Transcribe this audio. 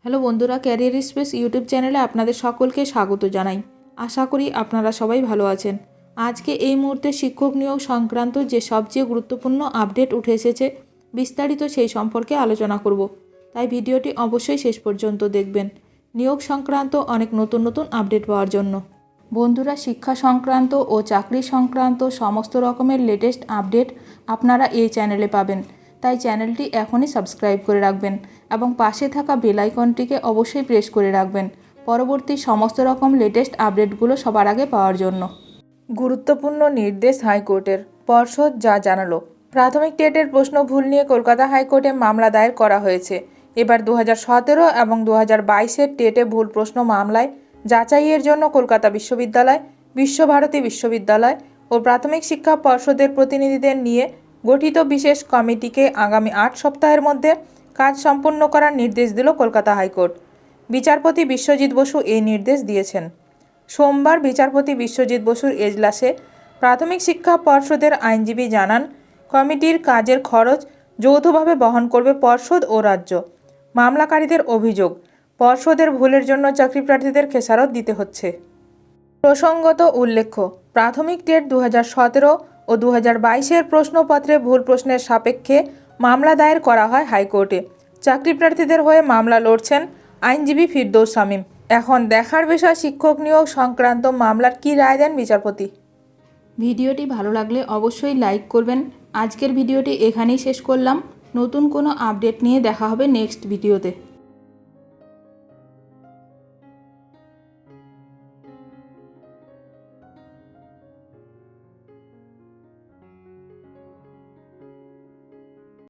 Hello বন্ধুরা, career space YouTube চ্যানেলে আপনাদের সকলকে স্বাগত জানাই। আশা করি আপনারা সবাই ভালো আছেন। আজকে এই মুহূর্তে শিক্ষক নিয়োগ সংক্রান্ত যে সবচেয়ে গুরুত্বপূর্ণ আপডেট উঠে এসেছে, বিস্তারিত সেই সম্পর্কে আলোচনা করব। তাই ভিডিওটি অবশ্যই শেষ পর্যন্ত দেখবেন নিয়োগ সংক্রান্ত অনেক নতুন নতুন আপডেট পাওয়ার জন্য। বন্ধুরা, শিক্ষা সংক্রান্ত ও চাকরি সংক্রান্ত সমস্ত রকমের লেটেস্ট আপডেট আপনারা এই চ্যানেলে পাবেন। তাই চ্যানেলটি এখনই সাবস্ক্রাইব করে রাখবেন এবং পাশে থাকা বেল আইকনটিকে অবশ্যই প্রেস করে রাখবেন পরবর্তী সমস্ত রকম লেটেস্ট আপডেটগুলো সবার আগে পাওয়ার জন্য। গুরুত্বপূর্ণ নির্দেশ হাইকোর্টের। পর্ষদ যা জানালো। প্রাথমিক টেটের প্রশ্ন ভুল নিয়ে কলকাতা হাইকোর্টে মামলা দায়ের করা হয়েছে। এবার 2017 এবং 2022-এর টেটে ভুল প্রশ্ন মামলায় যাচাইয়ের জন্য কলকাতা বিশ্ববিদ্যালয়, বিশ্বভারতী বিশ্ববিদ্যালয় ও প্রাথমিক শিক্ষা পর্ষদের প্রতিনিধিদের নিয়ে গঠিত বিশেষ কমিটিকে আগামী 8 সপ্তাহের মধ্যে কাজ সম্পন্ন করার নির্দেশ দিল কলকাতা হাইকোর্ট। বিচারপতি বিশ্বজিৎ বসু এই নির্দেশ দিয়েছেন। সোমবার বিচারপতি বিশ্বজিৎ বসুর এজলাসে প্রাথমিক শিক্ষা পর্ষদের আইনজীবী জানান, কমিটির কাজের খরচ যৌথভাবে বহন করবে পর্ষদ ও রাজ্য। মামলাকারীদের অভিযোগ, পর্ষদের ভুলের জন্য চাকরি প্রার্থীদের খেসারত দিতে হচ্ছে। প্রসঙ্গত উল্লেখ্য, প্রাথমিক টেট 2017 ও 2022-এর প্রশ্নপত্রে ভুল প্রশ্নের সাপেক্ষে মামলা দায়ের করা হয় হাইকোর্টে। চাকরি প্রার্থীদের হয়ে মামলা লড়ছেন আইনজীবী ফিরদৌস শামীম। এখন দেখার বিষয় শিক্ষক নিয়োগ সংক্রান্ত মামলার কী রায় দেন বিচারপতি। ভিডিওটি ভালো লাগলে অবশ্যই লাইক করবেন। আজকের ভিডিওটি এখানেই শেষ করলাম। নতুন কোনো আপডেট নিয়ে দেখা হবে নেক্সট ভিডিওতে।